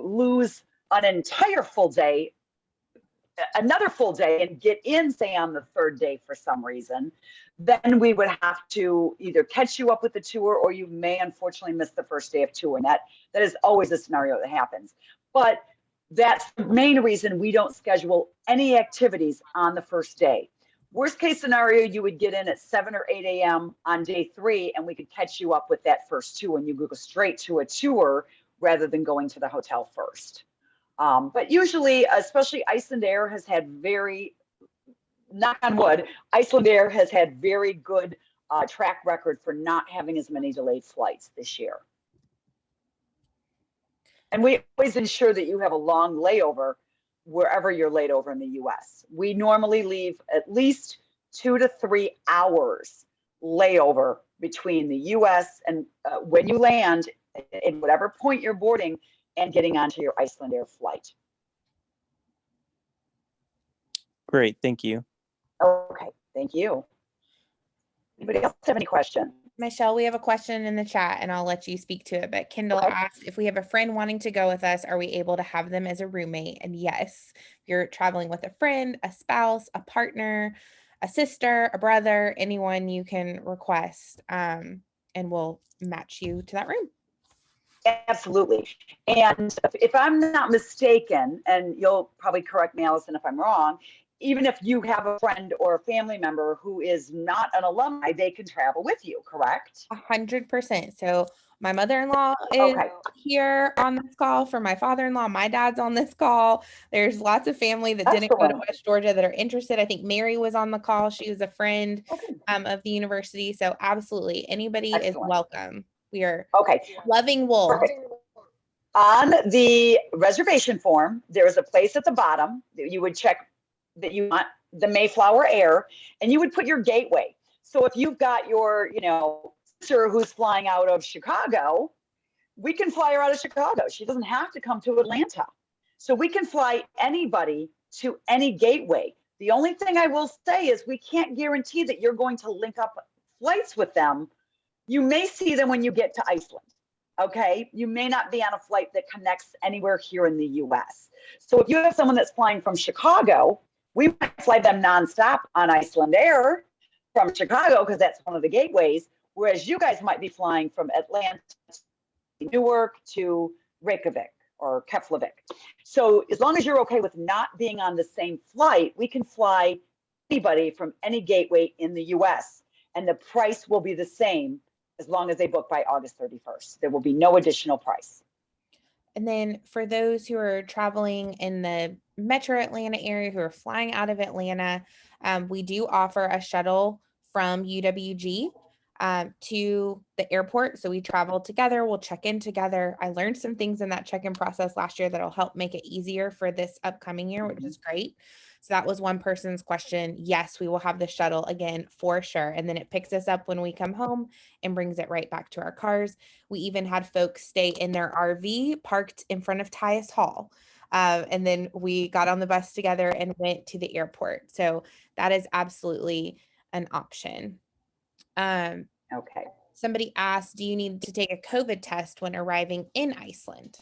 lose an entire full day, another full day, and get in, say, on the third day for some reason, then we would have to either catch you up with the tour, or you may unfortunately miss the first day of tour. And that is always a scenario that happens. But that's the main reason we don't schedule any activities on the first day. Worst case scenario, you would get in at 7 or 8 a.m. on day 3, and we could catch you up with that first tour, and you go straight to a tour rather than going to the hotel first. But usually, especially Iceland Air has had very, knock on wood, Iceland Air has had very good track record for not having as many delayed flights this year. And we always ensure that you have a long layover wherever you're laid over in the US. We normally leave at least 2 to 3 hours layover between the US and when you land in whatever point you're boarding and getting onto your Iceland Air flight. Great, thank you. Okay, thank you. Anybody else have any questions? Michelle, we have a question in the chat and I'll let you speak to it. But Kendall Okay. asked, if we have a friend wanting to go with us, are we able to have them as a roommate? And yes, if you're traveling with a friend, a spouse, a partner, a sister, a brother, anyone you can request, and we'll match you to that room. Absolutely. And if I'm not mistaken, and you'll probably correct me, Allison, if I'm wrong, even if you have a friend or a family member who is not an alumni, they can travel with you, correct? 100%. So my mother-in-law is Okay. here on this call for my father-in-law. My dad's on this call. There's lots of family that didn't go to Excellent. West Georgia that are interested. I think Mary was on the call. She was a friend Okay. of the university. So absolutely, anybody is Excellent. welcome. We are Okay. loving wolves. Perfect. On the reservation form, there is a place at the bottom that you would check that you want the Mayflower Air, and you would put your gateway. So if you've got your, sister who's flying out of Chicago, we can fly her out of Chicago. She doesn't have to come to Atlanta. So we can fly anybody to any gateway. The only thing I will say is we can't guarantee that you're going to link up flights with them. You may see them when you get to Iceland. Okay, you may not be on a flight that connects anywhere here in the US. So if you have someone that's flying from Chicago, we might fly them nonstop on Iceland Air from Chicago because that's one of the gateways, whereas you guys might be flying from Atlanta to Newark to Reykjavik or Keflavik. So as long as you're okay with not being on the same flight, we can fly anybody from any gateway in the US, and the price will be the same as long as they book by August 31st. There will be no additional price. And then for those who are traveling in the metro Atlanta area, who are flying out of Atlanta, we do offer a shuttle from UWG to the airport. So we travel together, we'll check in together. I learned some things in that check-in process last year that'll help make it easier for this upcoming year, which is great. So that was one person's question. Yes, we will have the shuttle again for sure. And then it picks us up when we come home and brings it right back to our cars. We even had folks stay in their RV parked in front of Tyus Hall. And then we got on the bus together and went to the airport. So that is absolutely an option. Okay. Somebody asked, do you need to take a COVID test when arriving in Iceland?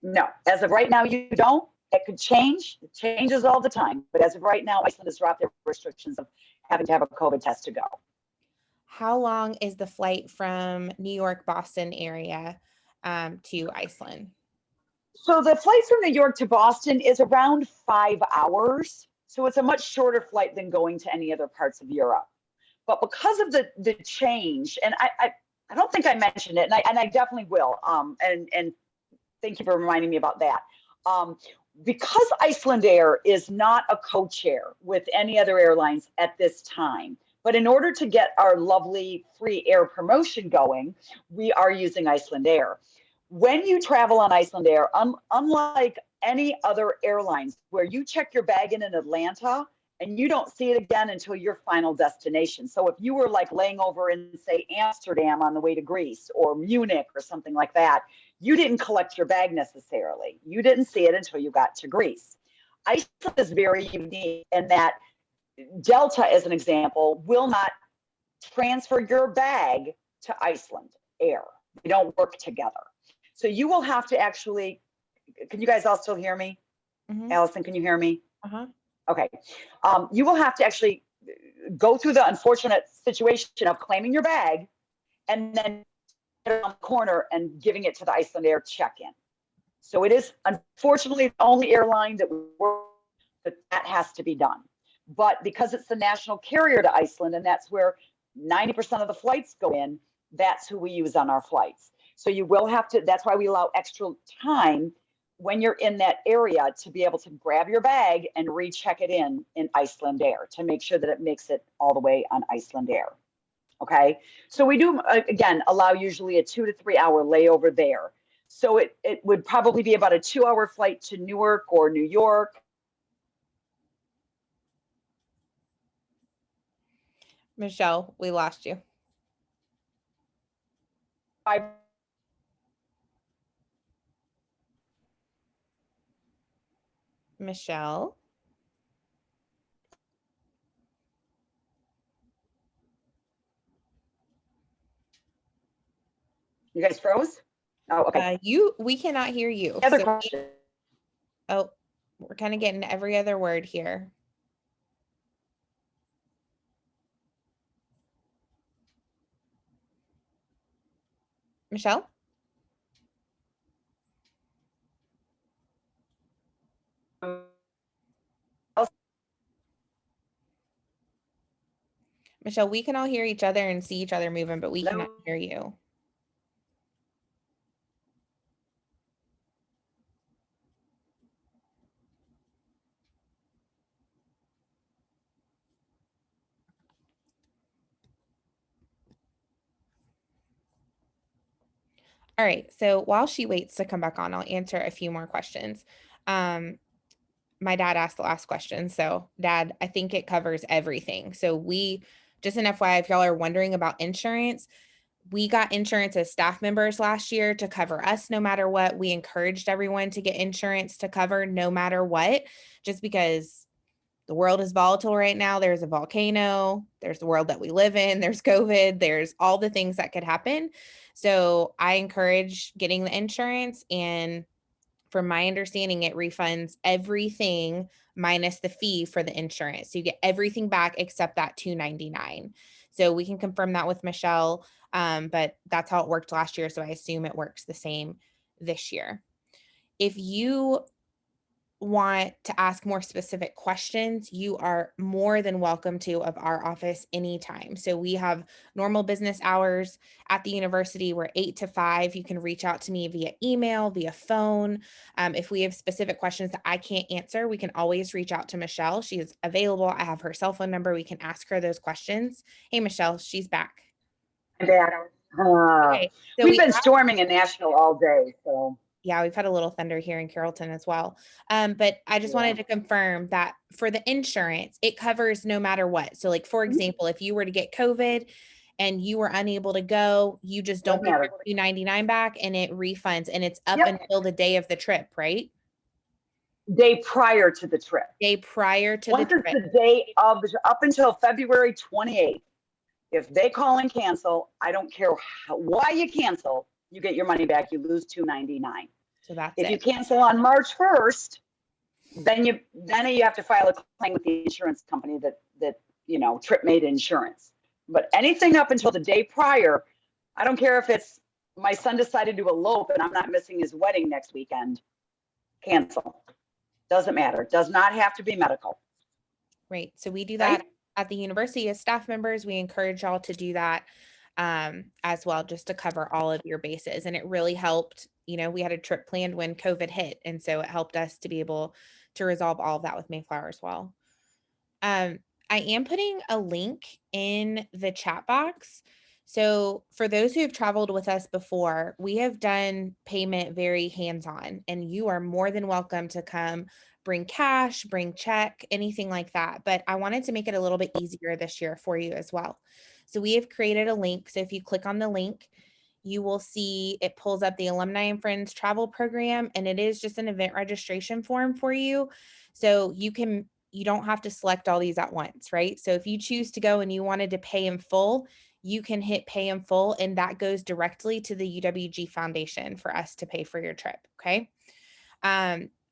No, as of right now, you don't. It could change. It changes all the time. But as of right now, Iceland has dropped their restrictions of having to have a COVID test to go. How long is the flight from New York, Boston area to Iceland? So the flight from New York to Boston is around 5 hours. So it's a much shorter flight than going to any other parts of Europe. But because of the change, and I don't think I mentioned it, and I definitely will. And thank you for reminding me about that. because Iceland Air is not a co-chair with any other airlines at this time, but in order to get our lovely free air promotion going, we are using Iceland Air. When you travel on Iceland Air, unlike any other airlines where you check your bag in Atlanta and you don't see it again until your final destination. So if you were like laying over in, say, Amsterdam on the way to Greece or Munich or something like that, you didn't collect your bag necessarily. You didn't see it until you got to Greece. Iceland is very unique in that Delta, as an example, will not transfer your bag to Iceland Air. They don't work together. So you will have to actually, can you guys all still hear me? Mhm. Allison, can you hear me? Uh-huh. Okay. You will have to actually go through the unfortunate situation of claiming your bag and then on the corner and giving it to the Iceland Air check-in. So it is unfortunately the only airline that has to be done. But because it's the national carrier to Iceland, and that's where 90% of the flights go in, that's who we use on our flights. So you will have to, that's why we allow extra time when you're in that area to be able to grab your bag and recheck it in Iceland Air to make sure that it makes it all the way on Iceland Air. Okay, so we do, again, allow usually a 2 to 3 hour layover there. So it would probably be about a 2-hour flight to Newark or New York. Michelle, we lost you. Michelle? You guys froze? Oh, okay. We cannot hear you. Other So question. oh, we're kind of getting every other word here. Michelle? Michelle, we can all hear each other and see each other moving, but we Hello? cannot hear you. All right, so while she waits to come back on, I'll answer a few more questions. My dad asked the last question. So Dad, I think it covers everything. So we, just an FYI, if y'all are wondering about insurance, we got insurance as staff members last year to cover us no matter what. We encouraged everyone to get insurance to cover no matter what, just because the world is volatile right now. There's a volcano, there's the world that we live in, there's COVID, there's all the things that could happen. So I encourage getting the insurance, and from my understanding, it refunds everything minus the fee for the insurance. So you get everything back except that $299. So we can confirm that with Michelle, but that's how it worked last year. So I assume it works the same this year. If you want to ask more specific questions, you are more than welcome to of our office anytime. So we have normal business hours at the university. We're 8 to 5. You can reach out to me via email, via phone. If we have specific questions that I can't answer, we can always reach out to Michelle. She is available. I have her cell phone number. We can ask her those questions. Hey, Michelle, she's back. Okay, so we've been storming in Nashville all day, so. Yeah, we've had a little thunder here in Carrollton as well. But I just wanted to confirm that for the insurance, it covers no matter what. So like, for example, if you were to get COVID and you were unable to go, you just don't get your $299 back and it refunds, and it's up until the day of the trip, right? Day prior to the trip. Day prior to the trip. Once it's the day of the, up until February 28th, if they call and cancel, I don't care why you cancel, you get your money back. You lose $299. So that's if you cancel on March 1st, then you have to file a claim with the insurance company that you know, trip made insurance. But anything up until the day prior, I don't care if it's my son decided to elope and I'm not missing his wedding next weekend, cancel. Doesn't matter. Does not have to be medical. Right. So we do that at the university as staff members. We encourage y'all to do that as well, just to cover all of your bases. And it really helped, we had a trip planned when COVID hit. And so it helped us to be able to resolve all of that with Mayflower as well. I am putting a link in the chat box. So for those who have traveled with us before, we have done payment very hands-on, and you are more than welcome to come bring cash, bring check, anything like that. But I wanted to make it a little bit easier this year for you as well. So we have created a link. So if you click on the link, you will see it pulls up the Alumni and Friends travel program, and it is just an event registration form for you. So you don't have to select all these at once, right? So if you choose to go and you wanted to pay in full, you can hit pay in full, and that goes directly to the UWG Foundation for us to pay for your trip, okay?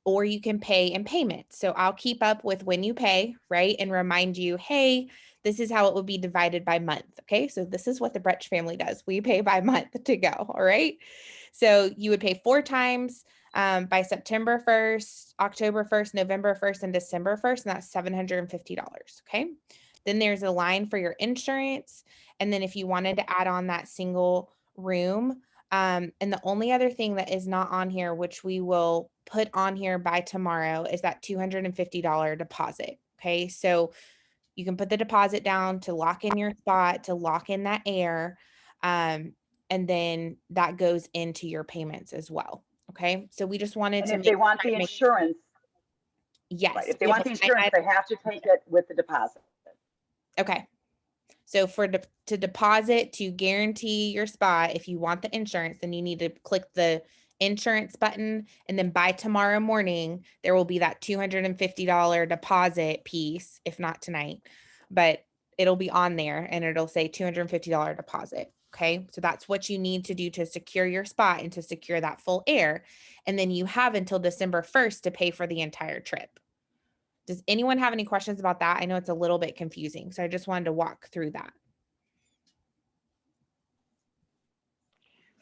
Or you can pay in payments. So I'll keep up with when you pay, right? And remind you, hey, this is how it would be divided by month, okay? So this is what the Bretsch family does. We pay by month to go, all right? So you would pay 4 times by September 1st, October 1st, November 1st, and December 1st, and that's $750, okay? Then there's a line for your insurance. And then if you wanted to add on that single room, and the only other thing that is not on here, which we will put on here by tomorrow, is that $250 deposit, okay? So you can put the deposit down to lock in your spot, to lock in that air, and then that goes into your payments as well. Okay, so we just wanted And to if they want the insurance, yes, right, if they want the insurance, they have to take it with the deposit. Okay, so to deposit, to guarantee your spot, if you want the insurance, then you need to click the insurance button, and then by tomorrow morning there will be that $250 deposit piece, if not tonight, but it'll be on there and it'll say $250 deposit. Okay, so that's what you need to do to secure your spot and to secure that full air, and then you have until December 1st to pay for the entire trip. Does anyone have any questions about that? I know it's a little bit confusing, so I just wanted to walk through that.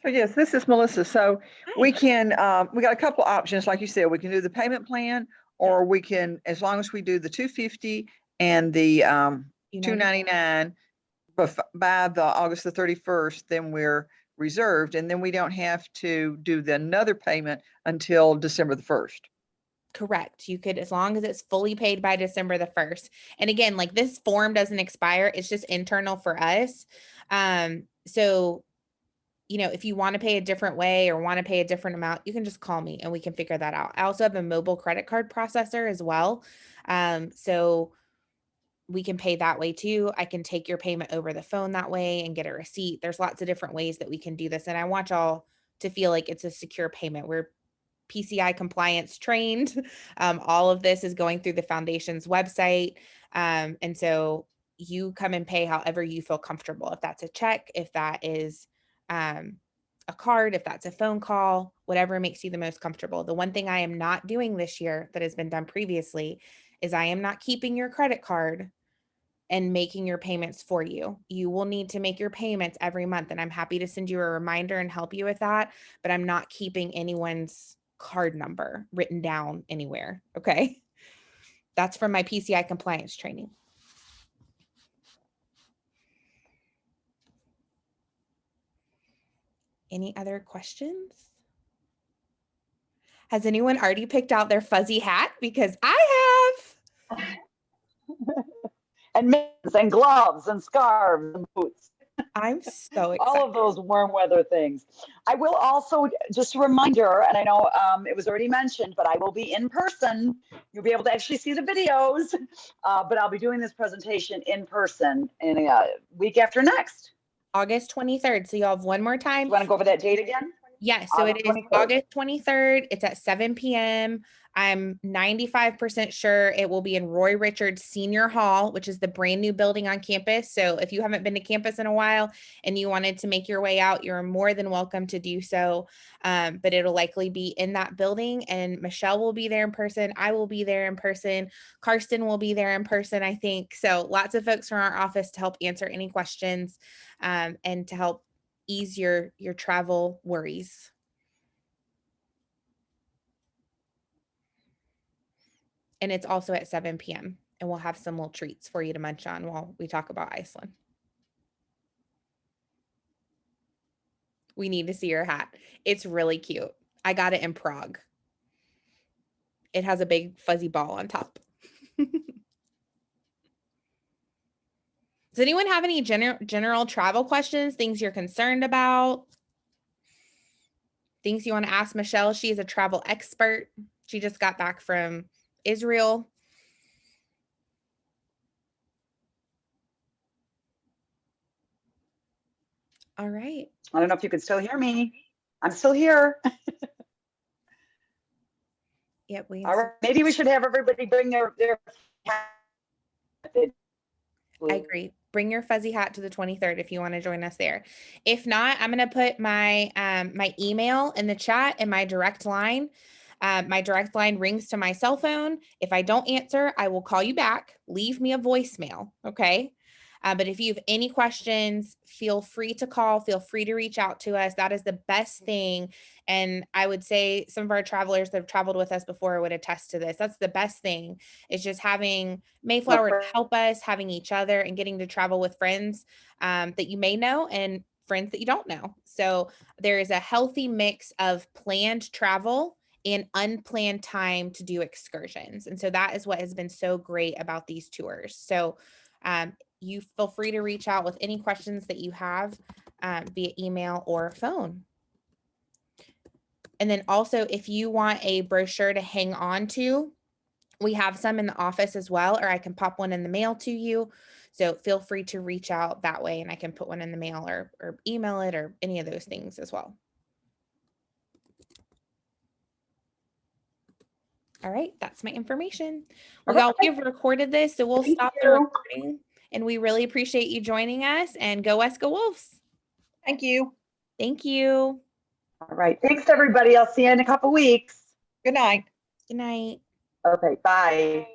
So yes, this is Melissa. So we can, we got a couple options. Like you said, we can do the payment plan, or we can, as long as we do the 250 and the 299 by the August the 31st, then we're reserved. And then we don't have to do another payment until December the 1st. Correct. You could, as long as it's fully paid by December the 1st. And again, like this form doesn't expire. It's just internal for us. So, if you want to pay a different way or want to pay a different amount, you can just call me and we can figure that out. I also have a mobile credit card processor as well. So we can pay that way too. I can take your payment over the phone that way and get a receipt. There's lots of different ways that we can do this. And I want y'all to feel like it's a secure payment. We're PCI compliance trained. All of this is going through the foundation's website. And so you come and pay however you feel comfortable. If that's a check, if that is a card, if that's a phone call, whatever makes you the most comfortable. The one thing I am not doing this year that has been done previously is I am not keeping your credit card and making your payments for you. You will need to make your payments every month, and I'm happy to send you a reminder and help you with that, but I'm not keeping anyone's card number written down anywhere, okay? That's from my PCI compliance training. Any other questions? Has anyone already picked out their fuzzy hat? Because I have. And mitts and gloves and scarves and boots. I'm so excited. All of those warm weather things. I will also, just a reminder, and I know it was already mentioned, but I will be in person. You'll be able to actually see the videos, but I'll be doing this presentation in person in a week after next. August 23rd. So you'll have one more time. You want to go over that date again? Yes. So it is August 23rd. It's at 7 p.m. I'm 95% sure it will be in Roy Richards Senior Hall, which is the brand new building on campus. So if you haven't been to campus in a while and you wanted to make your way out, you're more than welcome to do so. But it'll likely be in that building, and Michelle will be there in person. I will be there in person. Karsten will be there in person, I think. So lots of folks from our office to help answer any questions and to help ease your travel worries. And it's also at 7 p.m. and we'll have some little treats for you to munch on while we talk about Iceland. We need to see your hat. It's really cute. I got it in Prague. It has a big fuzzy ball on top. Does anyone have any general travel questions, things you're concerned about? Things you want to ask Michelle? She is a travel expert. She just got back from Israel. All right. I don't know if you can still hear me. I'm still here. Yep. All right. Maybe we should have everybody bring their I agree. Bring your fuzzy hat to the 23rd if you want to join us there. If not, I'm going to put my my email in the chat and my direct line. My direct line rings to my cell phone. If I don't answer, I will call you back. Leave me a voicemail. Okay. But if you have any questions, feel free to call, feel free to reach out to us. That is the best thing. And I would say some of our travelers that have traveled with us before would attest to this. That's the best thing, is just having Mayflower to help us, having each other, and getting to travel with friends that you may know and friends that you don't know. So there is a healthy mix of planned travel and unplanned time to do excursions. And so that is what has been so great about these tours. So you feel free to reach out with any questions that you have via email or phone. And then also, if you want a brochure to hang on to, we have some in the office as well, or I can pop one in the mail to you. So feel free to reach out that way, and I can put one in the mail or email it or any of those things as well. All right, that's my information. Well, y'all, we've recorded this, so we'll stop the recording. And we really appreciate you joining us, and go West, go Wolves. Thank you. Thank you. All right. Thanks, everybody. I'll see you in a couple weeks. Good night. Good night. Okay. Bye.